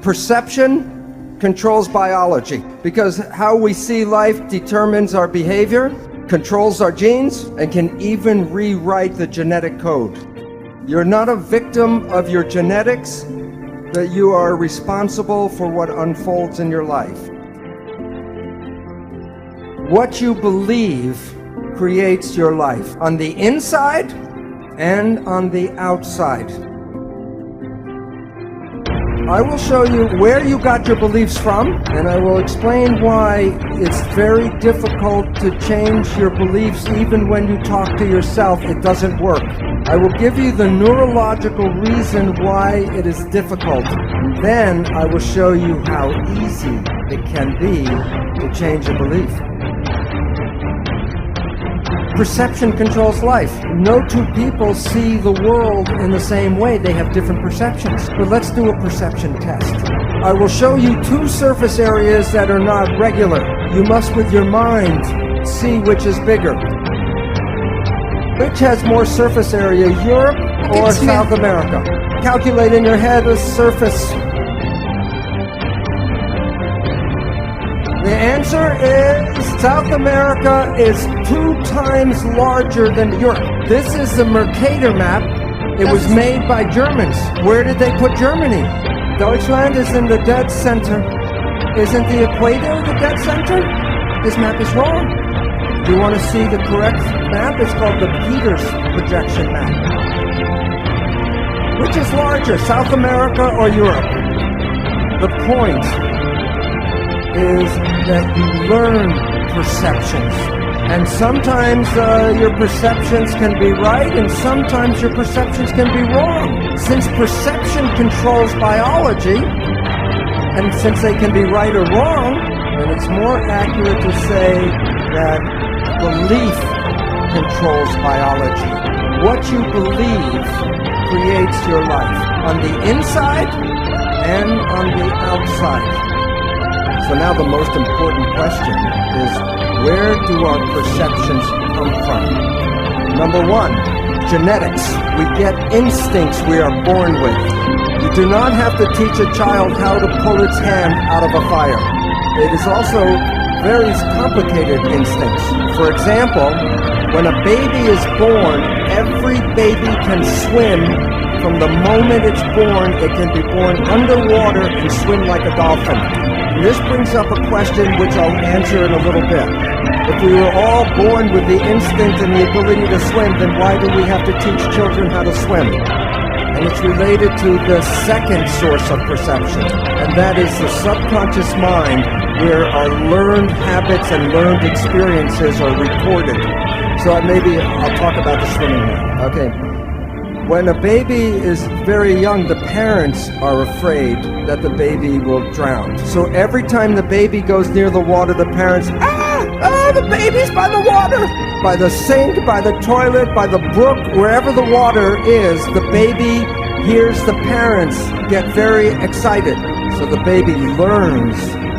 Perception controls biology, because how we see life determines our behavior, controls our genes, and can even rewrite the genetic code. You're not a victim of your genetics, but you are responsible for what unfolds in your life. What you believe creates your life, on the inside and on the outside. I will show you where you got your beliefs from, and I will explain why it's very difficult to change your beliefs even when you talk to yourself. It doesn't work. I will give you the neurological reason why it is difficult. And then I will show you how easy it can be to change a belief. Perception controls life. No two people see the world in the same way. They have different perceptions. But let's do a perception test. I will show you two surface areas that are not regular. You must, with your mind, see which is bigger. Which has more surface area, Europe or South America? Calculate in your head the surface. The answer is South America is 2 times larger than Europe. This is the Mercator map. It was made by Germans. Where did they put Germany? Deutschland is in the dead center. Isn't the equator the dead center? This map is wrong. You want to see the correct map? It's called the Peters projection map. Which is larger, South America or Europe? The point is that you learn perceptions. And sometimes your perceptions can be right, and sometimes your perceptions can be wrong. Since perception controls biology, and since they can be right or wrong, then it's more accurate to say that belief controls biology. What you believe creates your life, on the inside and on the outside. So now the most important question is, where do our perceptions come from? Number 1, genetics. We get instincts we are born with. You do not have to teach a child how to pull its hand out of a fire. It is also very complicated instincts. For example, when a baby is born, every baby can swim. From the moment it's born, it can be born underwater and swim like a dolphin. And this brings up a question which I'll answer in a little bit. If we were all born with the instinct and the ability to swim, then why do we have to teach children how to swim? And it's related to the second source of perception, and that is the subconscious mind, where our learned habits and learned experiences are recorded. So maybe I'll talk about the swimming now. Okay. When a baby is very young, the parents are afraid that the baby will drown. So every time the baby goes near the water, the parents, the baby's by the water! By the sink, by the toilet, by the brook, wherever the water is, the baby hears the parents get very excited. So the baby learns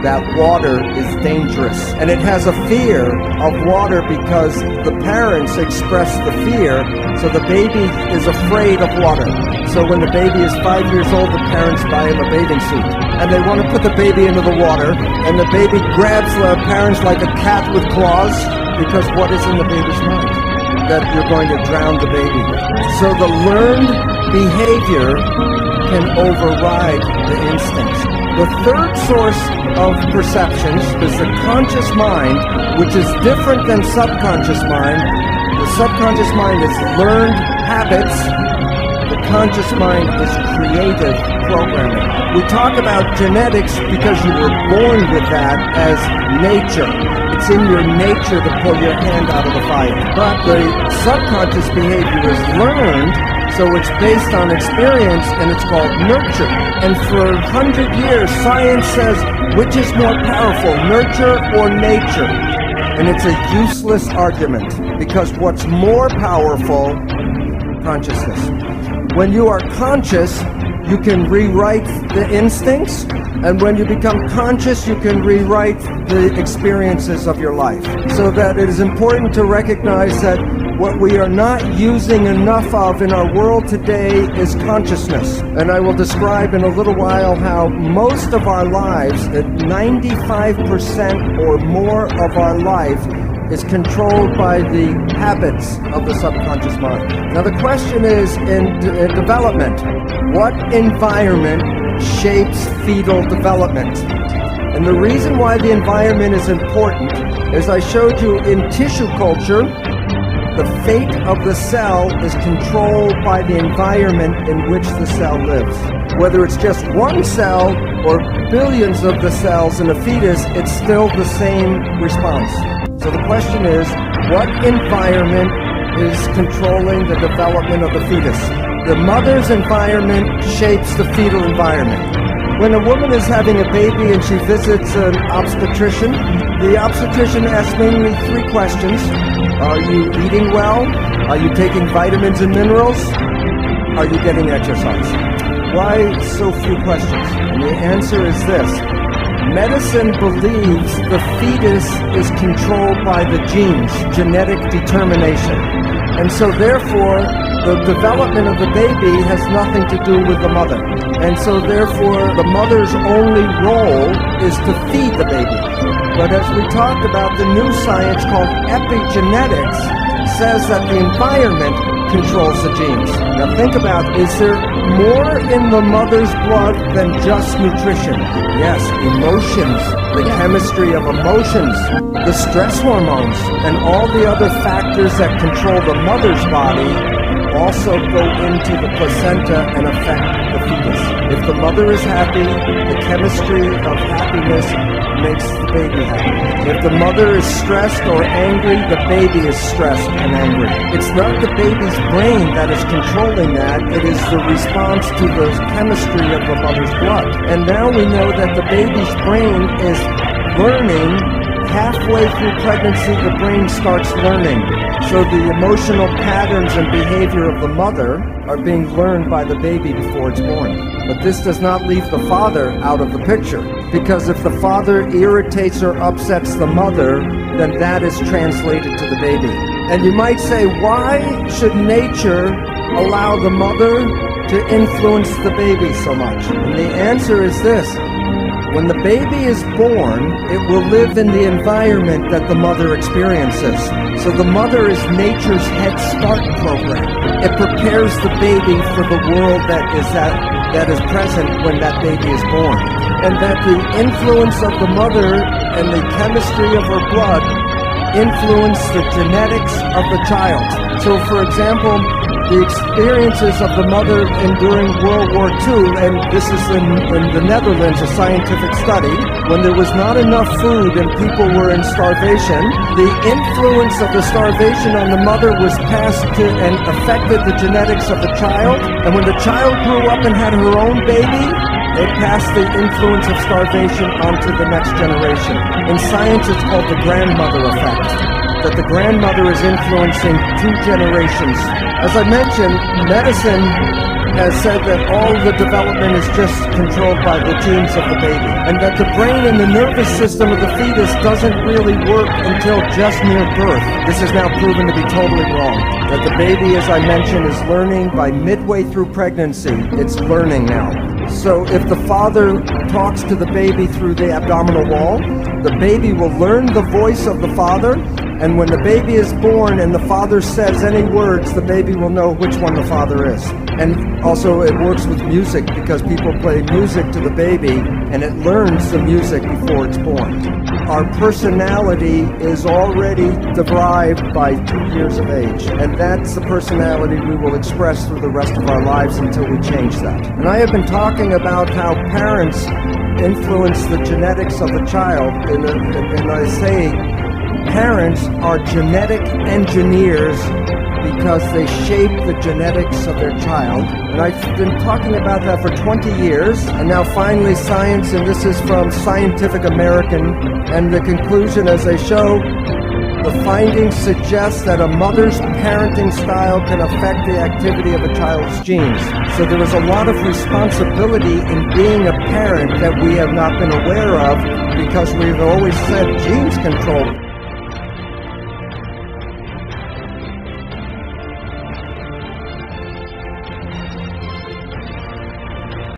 that water is dangerous. And it has a fear of water because the parents express the fear, so the baby is afraid of water. So when the baby is 5 years old, the parents buy him a bathing suit. And they want to put the baby into the water, and the baby grabs the parents like a cat with claws, because what is in the baby's mind? That you're going to drown the baby. So the learned behavior can override the instincts. The third source of perceptions is the conscious mind, which is different than subconscious mind. The subconscious mind is learned habits. The conscious mind is creative programming. We talk about genetics because you were born with that as nature. It's in your nature to pull your hand out of the fire. But the subconscious behavior is learned, so it's based on experience, and it's called nurture. And for 100 years, science says, which is more powerful, nurture or nature? And it's a useless argument, because what's more powerful? Consciousness. When you are conscious, you can rewrite the instincts, and when you become conscious, you can rewrite the experiences of your life. So that it is important to recognize that what we are not using enough of in our world today is consciousness. And I will describe in a little while how most of our lives, at 95% or more of our life, is controlled by the habits of the subconscious mind. Now the question is, in development, what environment shapes fetal development? And the reason why the environment is important is I showed you in tissue culture, the fate of the cell is controlled by the environment in which the cell lives. Whether it's just one cell or billions of the cells in a fetus, it's still the same response. So the question is, what environment is controlling the development of the fetus? The mother's environment shapes the fetal environment. When a woman is having a baby and she visits an obstetrician, the obstetrician asks mainly three questions. Are you eating well? Are you taking vitamins and minerals? Are you getting exercise? Why so few questions? And the answer is this. Medicine believes the fetus is controlled by the genes, genetic determination. And so therefore, the development of the baby has nothing to do with the mother. And so therefore, the mother's only role is to feed the baby. But as we talked about, the new science called epigenetics says that the environment controls the genes. Now think about, is there more in the mother's blood than just nutrition? Yes, emotions, the chemistry of emotions, the stress hormones, and all the other factors that control the mother's body also go into the placenta and affect the fetus. If the mother is happy, the chemistry of happiness makes the baby happy. If the mother is stressed or angry, the baby is stressed and angry. It's not the baby's brain that is controlling that, it is the response to the chemistry of the mother's blood. And now we know that the baby's brain is learning. Halfway through pregnancy, the brain starts learning. So the emotional patterns and behavior of the mother are being learned by the baby before it's born. But this does not leave the father out of the picture, because if the father irritates or upsets the mother, then that is translated to the baby. And you might say, why should nature allow the mother to influence the baby so much? And the answer is this. When the baby is born, it will live in the environment that the mother experiences. So the mother is nature's head start program. It prepares the baby for the world that is present when that baby is born. And that the influence of the mother and the chemistry of her blood influence the genetics of the child. So for example, the experiences of the mother during World War II, and this is in the Netherlands, a scientific study, when there was not enough food and people were in starvation, the influence of the starvation on the mother was passed to and affected the genetics of the child. And when the child grew up and had her own baby, it passed the influence of starvation onto the next generation. In science, it's called the grandmother effect, that the grandmother is influencing two generations. As I mentioned, medicine has said that all the development is just controlled by the genes of the baby, and that the brain and the nervous system of the fetus doesn't really work until just near birth. This is now proven to be totally wrong. That the baby, as I mentioned, is learning by midway through pregnancy. It's learning now. So if the father talks to the baby through the abdominal wall, the baby will learn the voice of the father, and when the baby is born and the father says any words, the baby will know which one the father is. And also it works with music, because people play music to the baby and it learns the music before it's born. Our personality is already derived by 2 years of age, and that's the personality we will express through the rest of our lives until we change that. And I have been talking about how parents influence the genetics of the child, and I say parents are genetic engineers because they shape the genetics of their child. And I've been talking about that for 20 years, and now finally science, and this is from Scientific American, and the conclusion, as they show, the findings suggest that a mother's parenting style can affect the activity of a child's genes. So there is a lot of responsibility in being a parent that we have not been aware of, because we've always said genes control